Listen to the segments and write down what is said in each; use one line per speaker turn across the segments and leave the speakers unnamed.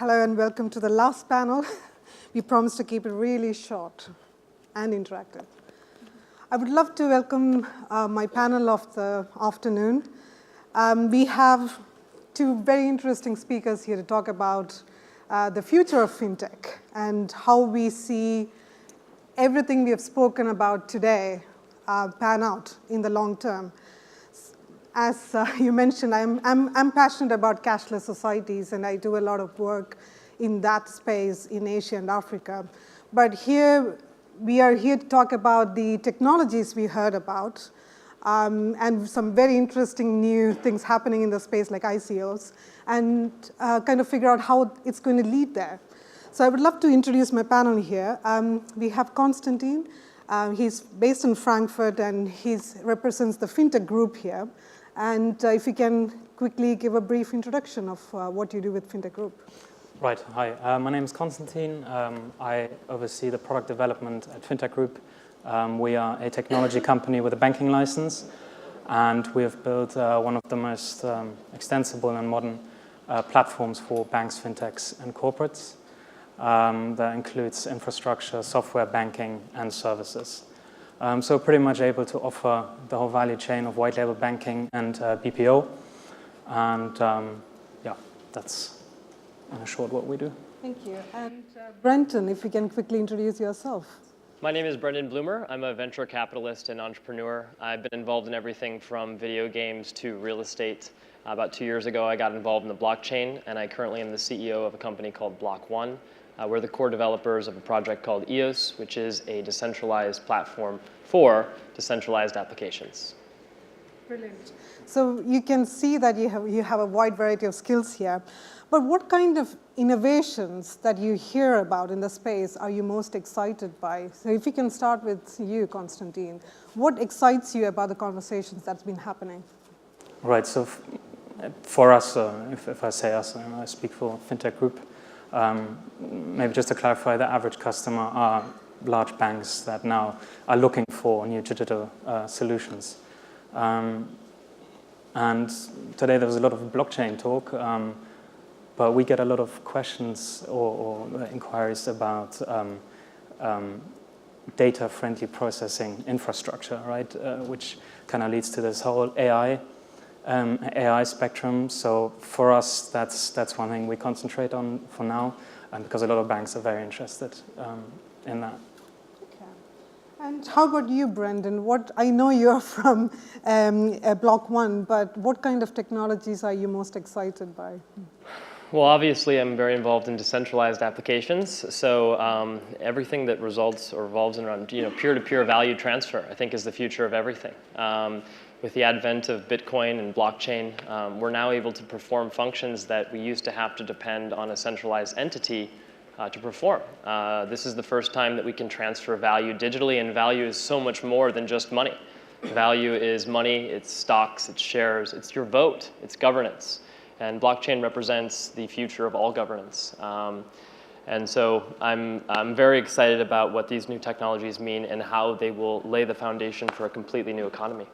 Hello and welcome to the last panel. We promised to keep it really short and interactive. I would love to welcome my panel of the afternoon. We have two very interesting speakers here to talk about the future of fintech and how we see everything we have spoken about today pan out in the long term. As you mentioned, I'm passionate about cashless societies, and I do a lot of work in that space in Asia and Africa. But here, we are here to talk about the technologies we heard about, and some very interesting new things happening in the space like ICOs, and kind of figure out how it's going to lead there. So I would love to introduce my panel here. We have Konstantin. He's based in Frankfurt, and he represents the FinTech group here. And if you can quickly give a brief introduction of what you do with FinTech Group.
Right, hi. My name is Konstantin. I oversee the product development at FinTech Group. We are a technology company with a banking license, and we have built one of the most extensible and modern platforms for banks, fintechs, and corporates. That includes infrastructure, software, banking, and services. So pretty much able to offer the whole value chain of white label banking and BPO. And yeah, that's in short what we do.
Thank you. And Brenton, if you can quickly introduce yourself.
My name is Brendan Bloomer. I'm a venture capitalist and entrepreneur. I've been involved in everything from video games to real estate. About 2 years ago, I got involved in the blockchain, and I currently am the CEO of a company called Block One. We're the core developers of a project called EOS, which is a decentralized platform for decentralized applications.
Brilliant. So you can see that you have a wide variety of skills here. But what kind of innovations that you hear about in the space are you most excited by? So if we can start with you, Konstantin, what excites you about the conversations that's been happening?
Right, so for us, if I say us, I speak for FinTech Group. Maybe just to clarify, the average customer are large banks that now are looking for new digital solutions. And today there was a lot of blockchain talk, but we get a lot of questions or inquiries about data-friendly processing infrastructure, right? Which kind of leads to this whole AI spectrum. So for us, that's one thing we concentrate on for now, and because a lot of banks are very interested in that.
Okay. And how about you, Brendan? I know you're from Block One, but what kind of technologies are you most excited by?
Well, obviously, I'm very involved in decentralized applications. So everything that results or revolves around peer-to-peer value transfer, I think, is the future of everything. With the advent of Bitcoin and blockchain, we're now able to perform functions that we used to have to depend on a centralized entity to perform. This is the first time that we can transfer value digitally, and value is so much more than just money. Value is money, it's stocks, it's shares, it's your vote, it's governance. And blockchain represents the future of all governance. And so I'm very excited about what these new technologies mean and how they will lay the foundation for a completely new economy.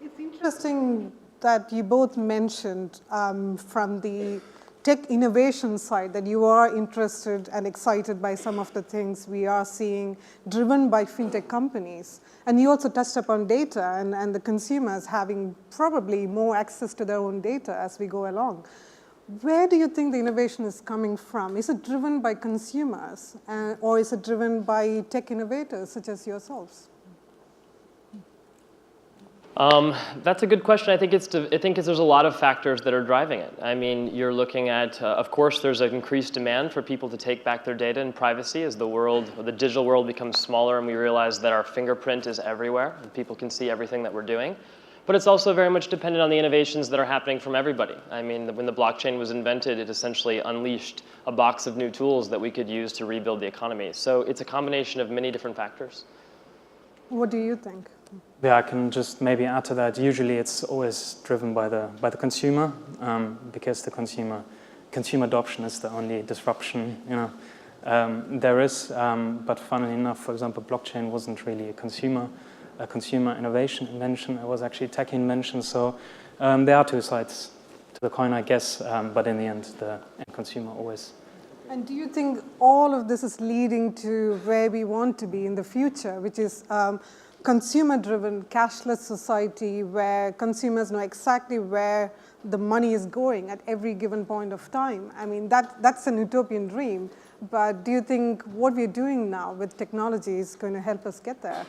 It's interesting that you both mentioned from the tech innovation side that you are interested and excited by some of the things we are seeing driven by fintech companies. And you also touched upon data and the consumers having probably more access to their own data as we go along. Where do you think the innovation is coming from? Is it driven by consumers or is it driven by tech innovators such as yourselves?
That's a good question. I think there's a lot of factors that are driving it. I mean, you're looking at, of course, there's an increased demand for people to take back their data and privacy as the digital world becomes smaller and we realize that our fingerprint is everywhere and people can see everything that we're doing. But it's also very much dependent on the innovations that are happening from everybody. I mean, when the blockchain was invented, it essentially unleashed a box of new tools that we could use to rebuild the economy. So it's a combination of many different factors.
What do you think?
Yeah, I can just maybe add to that. Usually it's always driven by the consumer, because the consumer adoption is the only disruption, there is. But funnily enough, for example, blockchain wasn't really a consumer invention. It was actually a tech invention. So there are two sides to the coin, I guess. But in the end, the end consumer always
And do you think all of this is leading to where we want to be in the future, which is consumer-driven, cashless society where consumers know exactly where the money is going at every given point of time? I mean, that's an utopian dream, but do you think what we're doing now with technology is going to help us get there?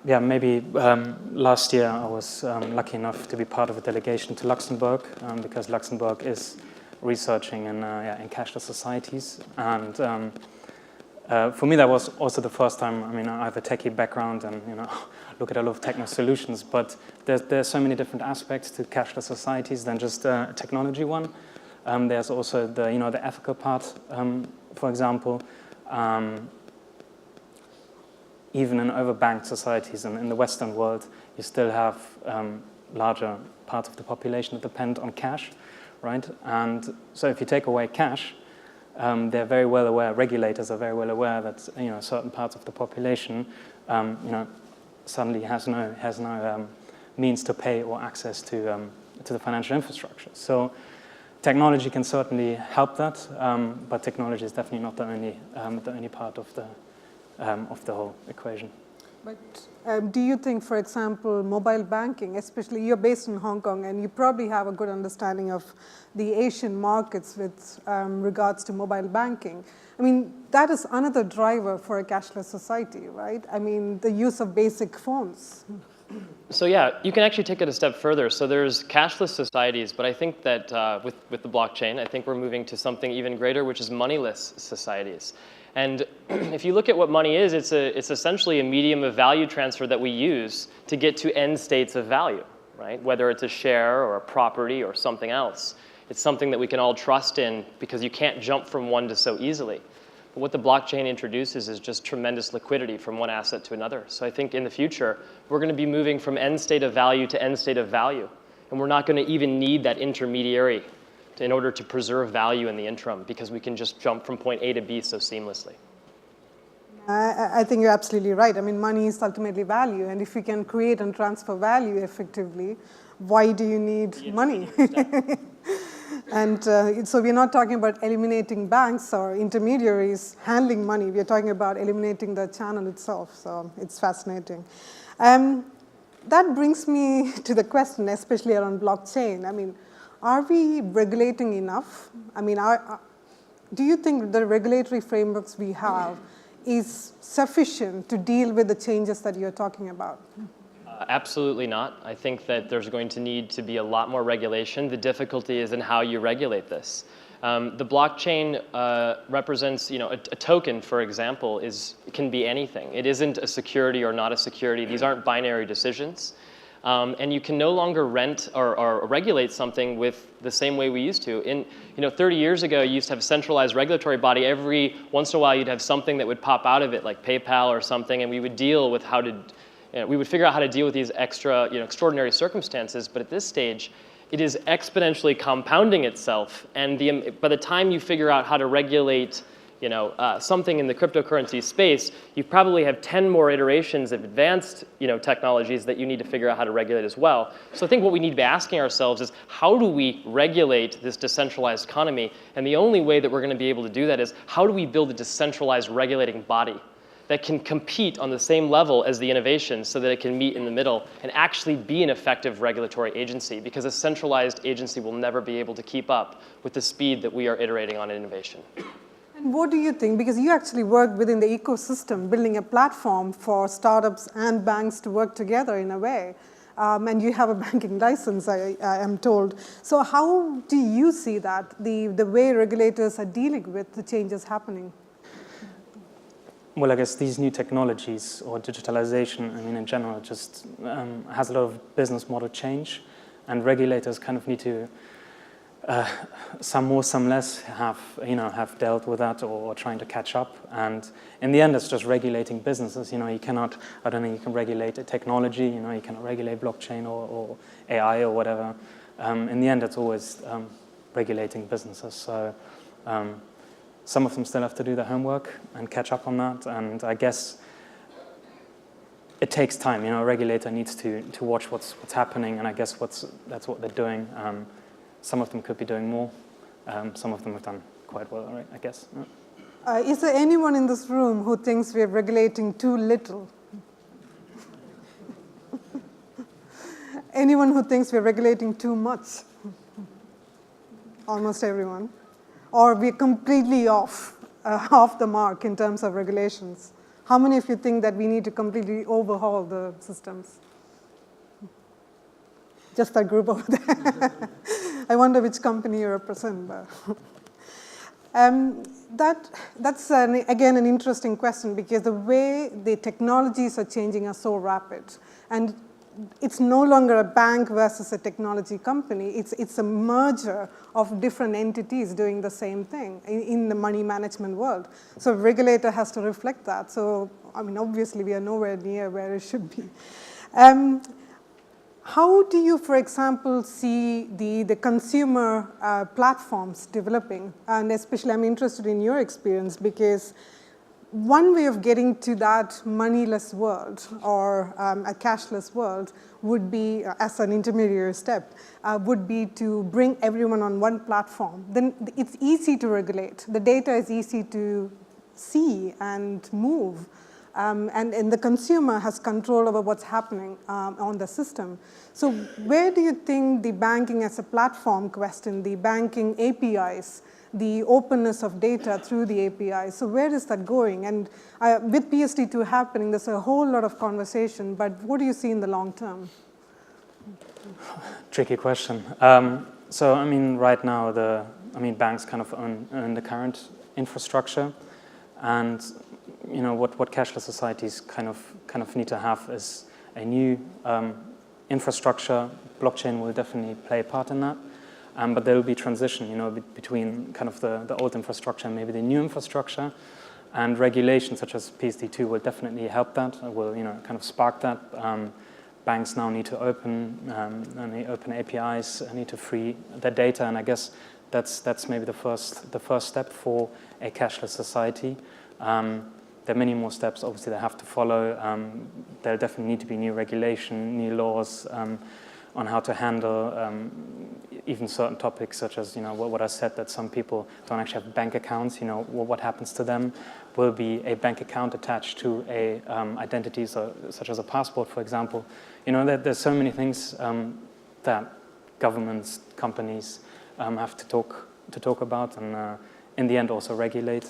Yeah, maybe last year I was lucky enough to be part of a delegation to Luxembourg because Luxembourg is researching in cashless societies. And for me, that was also the first time. I mean, I have a techie background and look at a lot of techno solutions, but there's so many different aspects to cashless societies than just a technology one. There's also the ethical part, for example. Even in overbanked societies and in the Western world, you still have larger parts of the population that depend on cash, right? And so if you take away cash, they're very well aware, regulators are very well aware that certain parts of the population suddenly has no means to pay or access to the financial infrastructure. So technology can certainly help that, but technology is definitely not the only part of the whole equation.
But do you think, for example, mobile banking, especially you're based in Hong Kong and you probably have a good understanding of the Asian markets with regards to mobile banking. I mean, that is another driver for a cashless society, right? I mean, the use of basic phones.
So yeah, you can actually take it a step further. So there's cashless societies, but I think that with the blockchain, I think we're moving to something even greater, which is moneyless societies. And if you look at what money is, it's essentially a medium of value transfer that we use to get to end states of value, right? Whether it's a share or a property or something else. It's something that we can all trust in because you can't jump from one to so easily. But what the blockchain introduces is just tremendous liquidity from one asset to another. So I think in the future, we're going to be moving from end state of value to end state of value. And we're not going to even need that intermediary in order to preserve value in the interim because we can just jump from point A to B so seamlessly.
I think you're absolutely right. I mean, money is ultimately value. And if we can create and transfer value effectively, why do you need money? And so we're not talking about eliminating banks or intermediaries handling money. We're talking about eliminating the channel itself. So it's fascinating. That brings me to the question, especially around blockchain. I mean, are we regulating enough? I mean, do you think the regulatory frameworks we have is sufficient to deal with the changes that you're talking about?
Absolutely not. I think that there's going to need to be a lot more regulation. The difficulty is in how you regulate this. The blockchain represents, a token, for example, can be anything. It isn't a security or not a security. These aren't binary decisions. And you can no longer rent or regulate something with the same way we used to. 30 years ago, you used to have a centralized regulatory body. Every once in a while, you'd have something that would pop out of it, like PayPal or something, and we would deal with we would figure out how to deal with these extraordinary circumstances. But at this stage, it is exponentially compounding itself. And by the time you figure out how to regulate something in the cryptocurrency space, you probably have 10 more iterations of advanced technologies that you need to figure out how to regulate as well. So I think what we need to be asking ourselves is, how do we regulate this decentralized economy? And the only way that we're going to be able to do that is, how do we build a decentralized regulating body that can compete on the same level as the innovation so that it can meet in the middle and actually be an effective regulatory agency? Because a centralized agency will never be able to keep up with the speed that we are iterating on innovation.
And what do you think? Because you actually work within the ecosystem, building a platform for startups and banks to work together in a way. And you have a banking license, I am told. So how do you see that, the way regulators are dealing with the changes happening?
Well, I guess these new technologies or digitalization, I mean, in general, just has a lot of business model change, and regulators kind of need to, some more, some less, have dealt with that or trying to catch up. And in the end, it's just regulating businesses. You cannot, I don't think you can regulate a technology. You cannot regulate blockchain or AI or whatever. In the end, it's always regulating businesses. So. Some of them still have to do their homework and catch up on that, and I guess it takes time. A regulator needs to watch what's happening, and I guess that's what they're doing. Some of them could be doing more, some of them have done quite well, right, I guess.
Is there anyone in this room who thinks we are regulating too little? Anyone who thinks we're regulating too much? Almost everyone. Or we're completely off the mark in terms of regulations. How many of you think that we need to completely overhaul the systems? Just that group over there. I wonder which company you represent. That's again an interesting question, because the way the technologies are changing are so rapid, and it's no longer a bank versus a technology company. It's a merger of different entities doing the same thing in the money management world. So regulator has to reflect that. So I mean, obviously we are nowhere near where it should be. How do you, for example, see the consumer platforms developing? And especially I'm interested in your experience, because one way of getting to that moneyless world or a cashless world would be, as an intermediary step, would be to bring everyone on one platform. Then it's easy to regulate. The data is easy to see and move. And the consumer has control over what's happening on the system. So where do you think the banking as a platform question, the banking APIs, the openness of data through the APIs, so where is that going? And with PSD2 happening, there's a whole lot of conversation, but what do you see in the long term?
Tricky question. So I mean, right now, banks kind of own the current infrastructure, and you know what cashless societies kind of need to have is a new infrastructure. Blockchain will definitely play a part in that, but there will be transition, you know, between kind of the old infrastructure and maybe the new infrastructure, and regulation such as PSD2 will definitely help that. It will, you know, kind of spark that. Banks now need to open APIs, need to free their data, and I guess that's maybe the first step for a cashless society. There are many more steps, obviously, they have to follow. There definitely need to be new regulation, new laws on how to handle even certain topics, such as, you know, what I said, that some people don't actually have bank accounts. You know, what happens to them? Will be a bank account attached to a identity, such as a passport, for example. You know, there's so many things that governments, companies have to talk about, and in the end also regulate.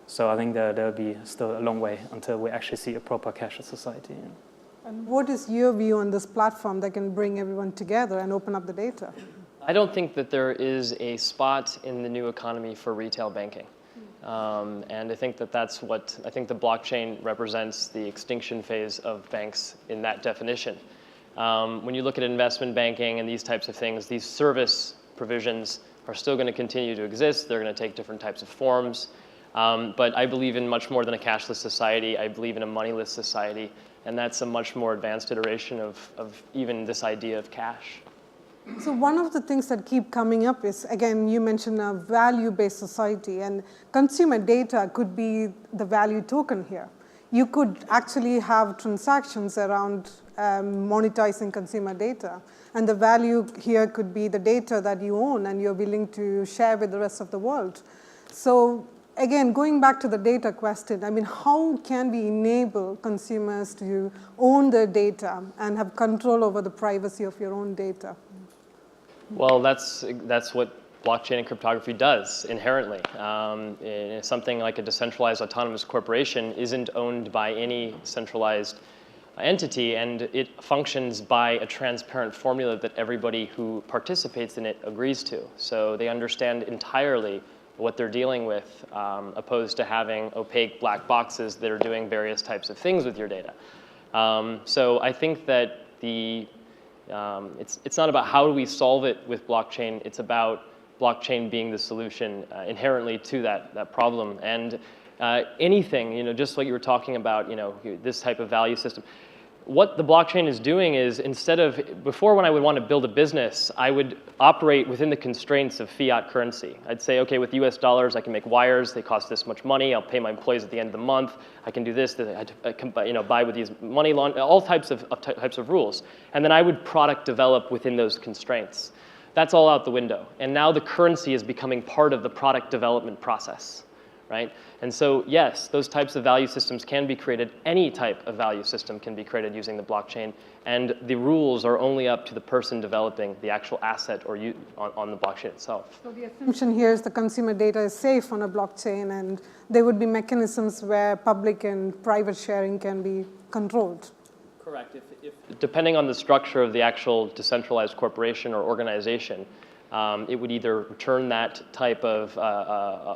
So I think there'll be still a long way until we actually see a proper cashless society.
And what is your view on this platform that can bring everyone together and open up the data?
I don't think that there is a spot in the new economy for retail banking. And I think that's what, I think the blockchain represents the extinction phase of banks in that definition. When you look at investment banking and these types of things, these service provisions are still going to continue to exist. They're going to take different types of forms. But I believe in much more than a cashless society. I believe in a moneyless society. And that's a much more advanced iteration of even this idea of cash.
So one of the things that keep coming up is, again, you mentioned a value-based society, and consumer data could be the value token here. You could actually have transactions around monetizing consumer data. And the value here could be the data that you own and you're willing to share with the rest of the world. So again, going back to the data question, I mean, how can we enable consumers to own their data and have control over the privacy of your own data?
Well, that's what blockchain and cryptography does inherently. Something like a decentralized autonomous corporation isn't owned by any centralized entity, and it functions by a transparent formula that everybody who participates in it agrees to. So they understand entirely what they're dealing with, opposed to having opaque black boxes that are doing various types of things with your data. So I think that it's not about how do we solve it with blockchain, it's about blockchain being the solution inherently to that problem. And anything, you know, just like you were talking about, you know, this type of value system, what the blockchain is doing is, instead of, before when I would want to build a business, I would operate within the constraints of fiat currency. I'd say, okay, with US dollars, I can make wires, they cost this much money, I'll pay my employees at the end of the month, I can do this, I can, you know, buy with these money all types of rules. And then I would product develop within those constraints. That's all out the window. And now the currency is becoming part of the product development process, right? And so yes, those types of value systems can be created. Any type of value system can be created using the blockchain. And the rules are only up to the person developing the actual asset or on the blockchain itself.
So the assumption here is the consumer data is safe on a blockchain, and there would be mechanisms where public and private sharing can be controlled.
Correct. Depending on the structure of the actual decentralized corporation or organization, it would either return that type of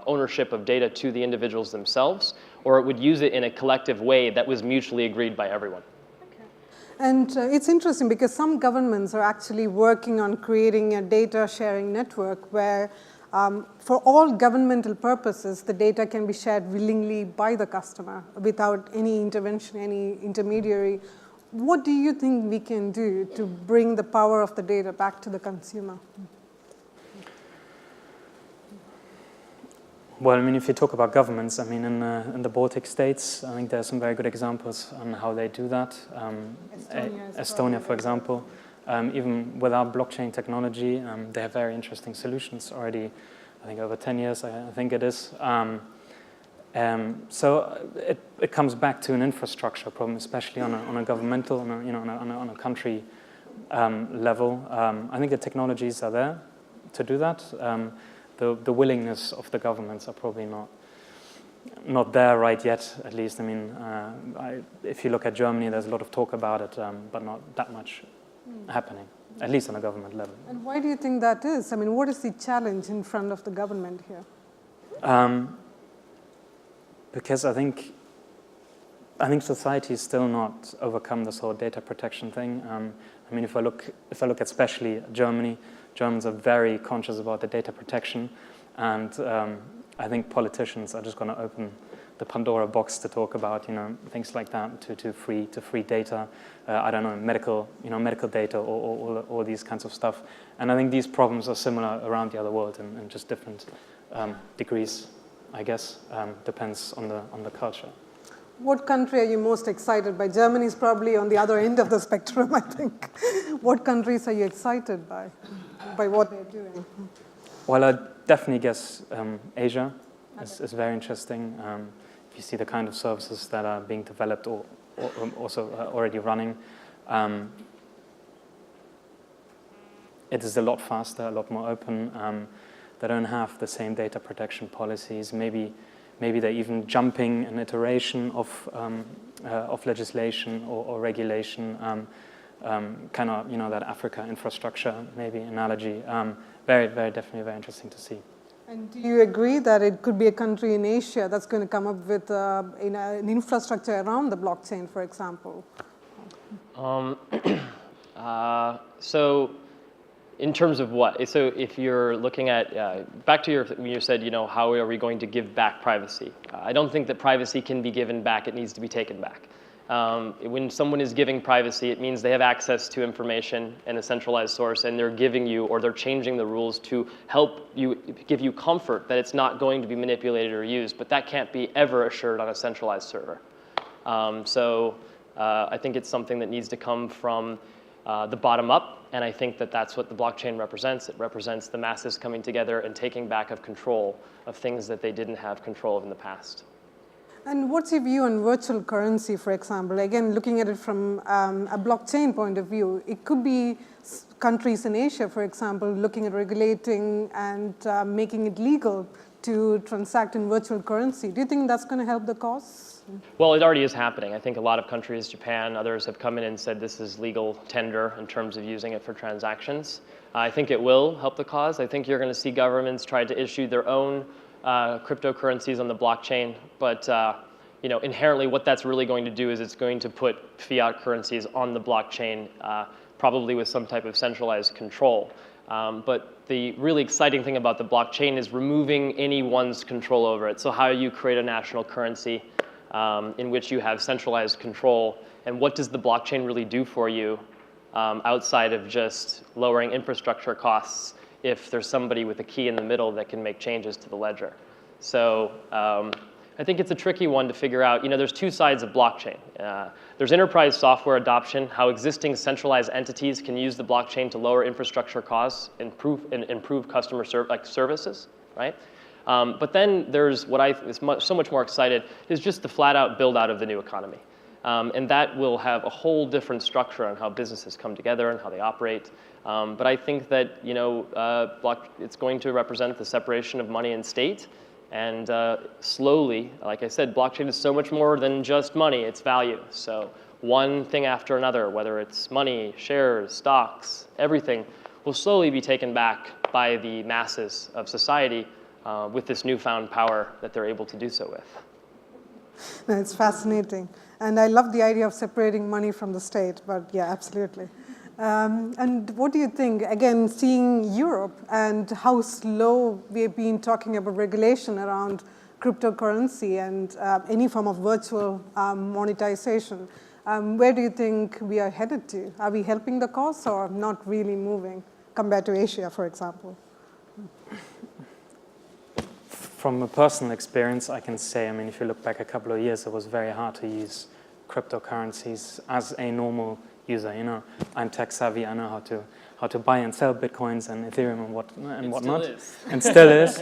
ownership of data to the individuals themselves, or it would use it in a collective way that was mutually agreed by everyone.
And it's interesting because some governments are actually working on creating a data sharing network where for all governmental purposes, the data can be shared willingly by the customer without any intervention, any intermediary. What do you think we can do to bring the power of the data back to the consumer?
Well, I mean, if you talk about governments, I mean, in the Baltic states, I think there are some very good examples on how they do that. Estonia, for example, even without blockchain technology, they have very interesting solutions already. I think over 10 years, I think it is. So it comes back to an infrastructure problem, especially on a governmental, on a country level. I think the technologies are there to do that. The willingness of the governments are probably not there right yet, at least. I mean, if you look at Germany, there's a lot of talk about it, but not that much happening, at least on a government level.
And why do you think that is? I mean, what is the challenge in front of the government here?
Because I think society has still not overcome this whole data protection thing. I mean, if I look at especially Germany, Germans are very conscious about the data protection, and I think politicians are just going to open the Pandora box to talk about things like that, to free data. I don't know, medical data, or all these kinds of stuff. And I think these problems are similar around the other world in just different degrees, I guess. Depends on the culture.
What country are you most excited by? Germany is probably on the other end of the spectrum, I think. What countries are you excited by what they're doing?
Well, I definitely guess Asia is very interesting. If you see the kind of services that are being developed or also already running, it is a lot faster, a lot more open. They don't have the same data protection policies. Maybe they're even jumping an iteration of legislation or regulation, kind of that Africa infrastructure maybe analogy. Definitely very interesting to see.
And do you agree that it could be a country in Asia that's going to come up with an infrastructure around the blockchain, for example?
So in terms of what? So if you're looking at, back to when you said, how are we going to give back privacy? I don't think that privacy can be given back. It needs to be taken back. When someone is giving privacy, it means they have access to information in a centralized source, and they're giving you, or they're changing the rules to help you, give you comfort that it's not going to be manipulated or used, but that can't be ever assured on a centralized server. So I think it's something that needs to come from the bottom up, and I think that that's what the blockchain represents. It represents the masses coming together and taking back of control of things that they didn't have control of in the past.
And what's your view on virtual currency, for example? Again, looking at it from a blockchain point of view, it could be countries in Asia, for example, looking at regulating and making it legal to transact in virtual currency. Do you think that's going to help the cause?
Well, it already is happening. I think a lot of countries, Japan, others have come in and said this is legal tender in terms of using it for transactions. I think it will help the cause. I think you're going to see governments try to issue their own cryptocurrencies on the blockchain, but inherently what that's really going to do is it's going to put fiat currencies on the blockchain, probably with some type of centralized control. But the really exciting thing about the blockchain is removing anyone's control over it. So how you create a national currency in which you have centralized control, and what does the blockchain really do for you outside of just lowering infrastructure costs if there's somebody with a key in the middle that can make changes to the ledger. So I think it's a tricky one to figure out. There's two sides of blockchain. There's enterprise software adoption, how existing centralized entities can use the blockchain to lower infrastructure costs, improve customer services, right? But then there's what is so much more excited is just the flat out build out of the new economy. And that will have a whole different structure on how businesses come together and how they operate. But I think that it's going to represent the separation of money and state. And slowly, like I said, blockchain is so much more than just money, it's value. So one thing after another, whether it's money, shares, stocks, everything, will slowly be taken back by the masses of society with this newfound power that they're able to do so with.
No, it's fascinating. And I love the idea of separating money from the state, but yeah, absolutely. And what do you think, again, seeing Europe and how slow we've been talking about regulation around cryptocurrency and any form of virtual monetization, where do you think we are headed to? Are we helping the cause or not really moving compared to Asia, for example?
From a personal experience, I can say, if you look back a couple of years, it was very hard to use cryptocurrencies as a normal user. I'm tech savvy. I know how to buy and sell bitcoins and Ethereum and whatnot. And still is.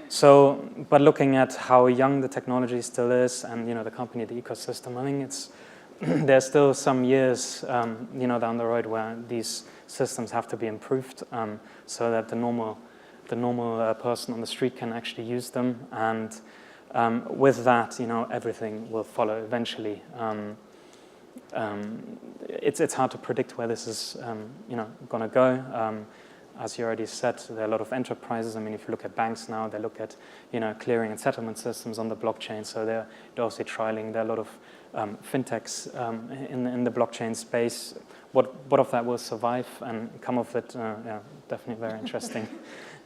So, but looking at how young the technology still is, and the company, the ecosystem, I think there's still some years, down the road where these systems have to be improved, so that the normal person on the street can actually use them, and with that, everything will follow eventually. It's hard to predict where this is, going to go. As you already said, there are a lot of enterprises. If you look at banks now, they look at, clearing and settlement systems on the blockchain. So they're also trialing. There are a lot of fintechs in the blockchain space. What of that will survive and come of it? Definitely very interesting.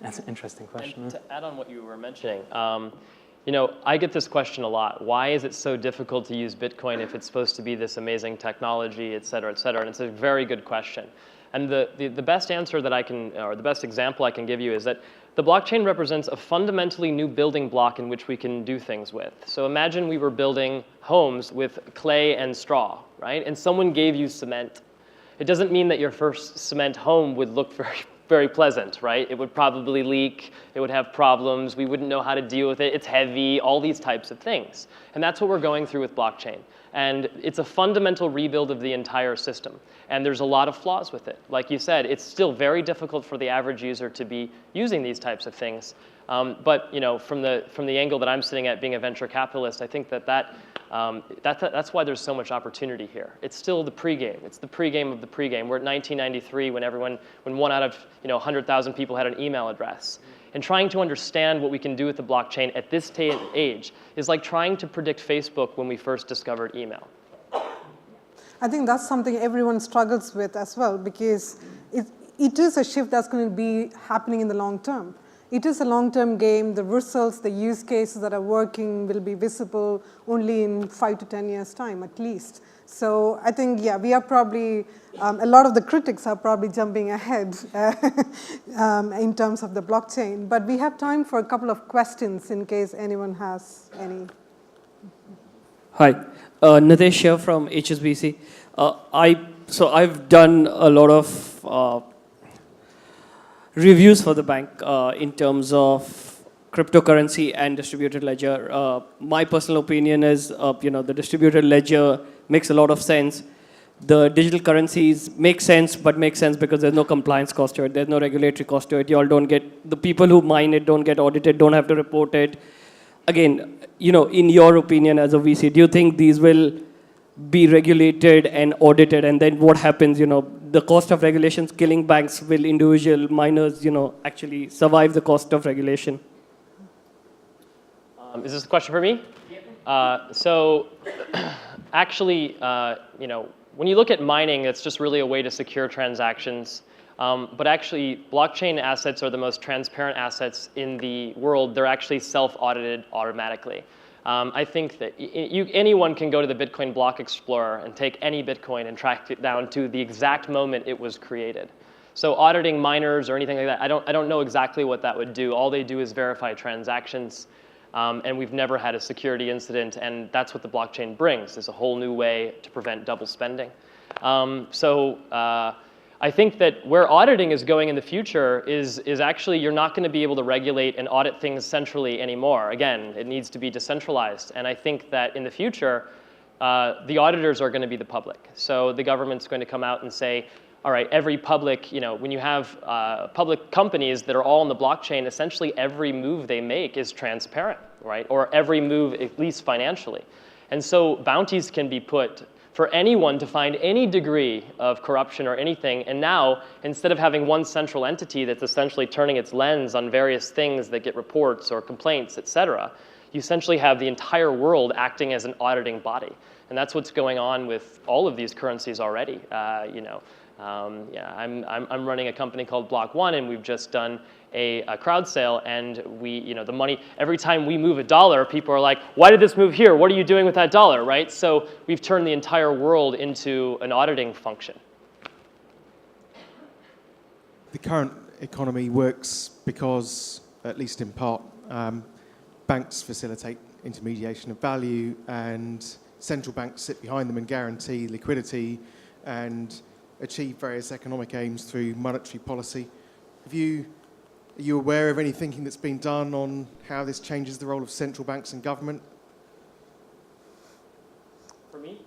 That's an interesting question.
And to add on what you were mentioning, I get this question a lot. Why is it so difficult to use Bitcoin if it's supposed to be this amazing technology, et cetera, et cetera? And it's a very good question. And the best answer that I can, or the best example I can give you is that the blockchain represents a fundamentally new building block in which we can do things with. So imagine we were building homes with clay and straw, right? And someone gave you cement. It doesn't mean that your first cement home would look very pleasant, right? It would probably leak, it would have problems, we wouldn't know how to deal with it, it's heavy, all these types of things. And that's what we're going through with blockchain. And it's a fundamental rebuild of the entire system. And there's a lot of flaws with it. Like you said, it's still very difficult for the average user to be using these types of things. But from the angle that I'm sitting at, being a venture capitalist, I think that's why there's so much opportunity here. It's still the pregame. It's the pregame of the pregame. We're at 1993 when one out of 100,000 people had an email address. And trying to understand what we can do with the blockchain at this age is like trying to predict Facebook when we first discovered email.
I think that's something everyone struggles with as well, because it is a shift that's going to be happening in the long term. It is a long-term game. The results, the use cases that are working will be visible only in 5 to 10 years' time, at least. So I think, we are probably, a lot of the critics are probably jumping ahead in terms of the blockchain. But we have time for a couple of questions in case anyone has any.
Hi, Nitesh here from HSBC. I've done a lot of reviews for the bank in terms of cryptocurrency and distributed ledger. My personal opinion is, the distributed ledger makes a lot of sense. The digital currencies make sense, but make sense because there's no compliance cost to it. There's no regulatory cost to it. You all don't get, the people who mine it don't get audited, don't have to report it. Again, in your opinion as a VC, do you think these will be regulated and audited? And then what happens, the cost of regulations killing banks, will individual miners, actually survive the cost of regulation?
Is this a question for me? So actually, when you look at mining, it's just really a way to secure transactions. But actually, blockchain assets are the most transparent assets in the world. They're actually self-audited automatically. I think that anyone can go to the Bitcoin Block Explorer and take any Bitcoin and track it down to the exact moment it was created. So auditing miners or anything like that, I don't know exactly what that would do. All they do is verify transactions. And we've never had a security incident, and that's what the blockchain brings, is a whole new way to prevent double spending. I think that where auditing is going in the future is actually you're not going to be able to regulate and audit things centrally anymore. Again, it needs to be decentralized. And I think that in the future, the auditors are going to be the public. So the government's going to come out and say, all right, every public, when you have public companies that are all on the blockchain, essentially every move they make is transparent, right? Or every move, at least financially. And so bounties can be put for anyone to find any degree of corruption or anything. And now, instead of having one central entity that's essentially turning its lens on various things that get reports or complaints, et cetera, you essentially have the entire world acting as an auditing body. And that's what's going on with all of these currencies already. I'm running a company called Block One, and we've just done a crowd sale, and the money, every time we move a dollar, people are like, why did this move here? What are you doing with that dollar, right? So we've turned the entire world into an auditing function.
The current economy works because, at least in part, banks facilitate intermediation of value, and central banks sit behind them and guarantee liquidity and achieve various economic aims through monetary policy. Are you aware of any thinking that's been done on how this changes the role of central banks and government?
For me?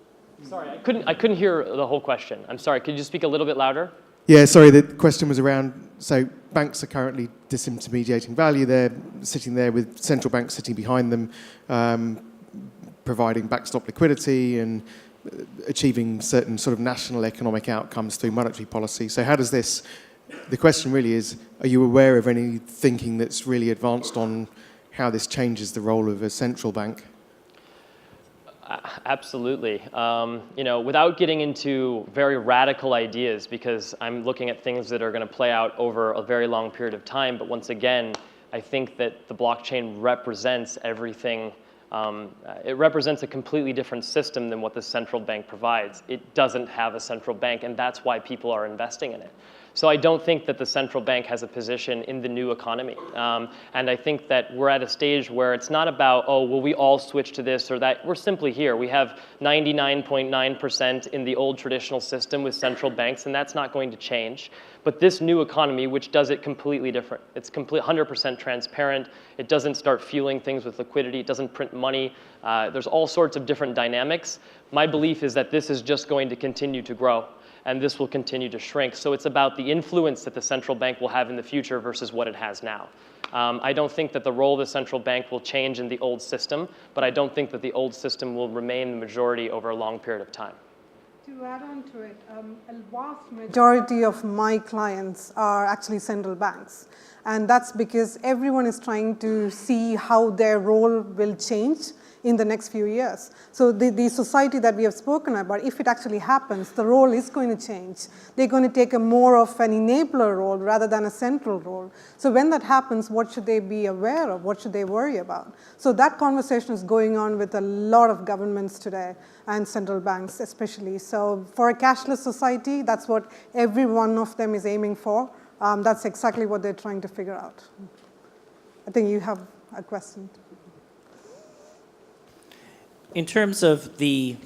Sorry, I couldn't hear the whole question. I'm sorry, could you speak a little bit louder?
Yeah, sorry, the question was around, so banks are currently disintermediating value. They're sitting there with central banks sitting behind them, providing backstop liquidity and achieving certain sort of national economic outcomes through monetary policy. So how does this, the question really is, are you aware of any thinking that's really advanced on how this changes the role of a central bank?
Absolutely. Without getting into very radical ideas, because I'm looking at things that are going to play out over a very long period of time, but once again, I think that the blockchain represents everything. It represents a completely different system than what the central bank provides. It doesn't have a central bank, and that's why people are investing in it. So I don't think that the central bank has a position in the new economy. And I think that we're at a stage where it's not about, oh, will we all switch to this or that? We're simply here. We have 99.9% in the old traditional system with central banks, and that's not going to change. But this new economy, which does it completely different. It's 100% transparent. It doesn't start fueling things with liquidity. It doesn't print money. There's all sorts of different dynamics. My belief is that this is just going to continue to grow, and this will continue to shrink. So it's about the influence that the central bank will have in the future versus what it has now. I don't think that the role of the central bank will change in the old system, but I don't think that the old system will remain the majority over a long period of time.
To add on to it, a vast majority of my clients are actually central banks. And that's because everyone is trying to see how their role will change in the next few years. So the society that we have spoken about, if it actually happens, the role is going to change. They're going to take a more of an enabler role rather than a central role. So when that happens, what should they be aware of? What should they worry about? So that conversation is going on with a lot of governments today and central banks especially. So for a cashless society, that's what every one of them is aiming for. That's exactly what they're trying to figure out. I think you have a question.
In terms of the,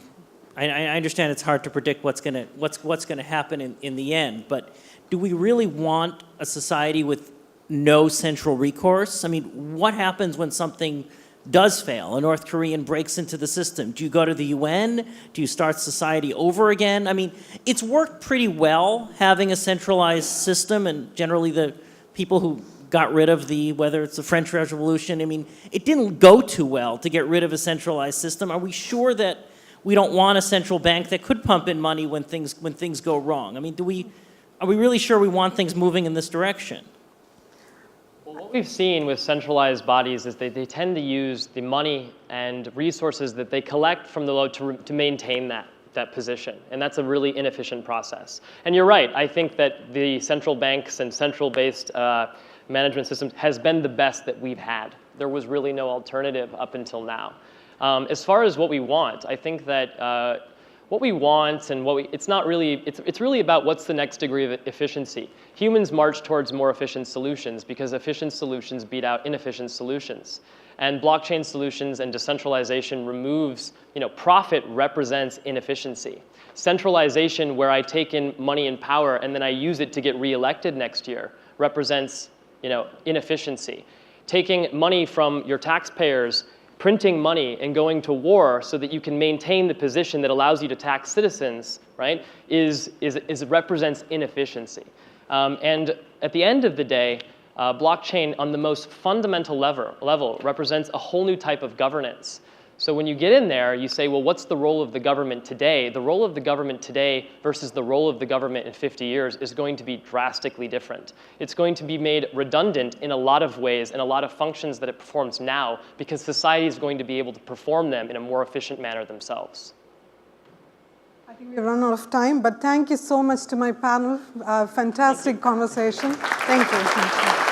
I understand it's hard to predict what's going to happen in the end, but do we really want a society with no central recourse? I mean, what happens when something does fail? A North Korean breaks into the system. Do you go to the UN? Do you start society over again? I mean, it's worked pretty well having a centralized system, and generally the people who got rid of whether it's the French Revolution, I mean, it didn't go too well to get rid of a centralized system. Are we sure that we don't want a central bank that could pump in money when things go wrong? I mean, are we really sure we want things moving in this direction?
Well, what we've seen with centralized bodies is they tend to use the money and resources that they collect from the load to maintain that position. And that's a really inefficient process. And you're right, I think that the central banks and central-based management systems has been the best that we've had. There was really no alternative up until now. As far as what we want, I think that what we want and it's really about what's the next degree of efficiency. Humans march towards more efficient solutions because efficient solutions beat out inefficient solutions. And blockchain solutions and decentralization removes, profit represents inefficiency. Centralization, where I take in money and power and then I use it to get reelected next year, represents, inefficiency. Taking money from your taxpayers, printing money and going to war so that you can maintain the position that allows you to tax citizens, right, represents inefficiency. And at the end of the day, blockchain on the most fundamental level represents a whole new type of governance. So when you get in there, you say, well, what's the role of the government today? The role of the government today versus the role of the government in 50 years is going to be drastically different. It's going to be made redundant in a lot of ways and a lot of functions that it performs now because society is going to be able to perform them in a more efficient manner themselves.
I think we've run out of time, but thank you so much to my panel. Fantastic conversation. Thank you.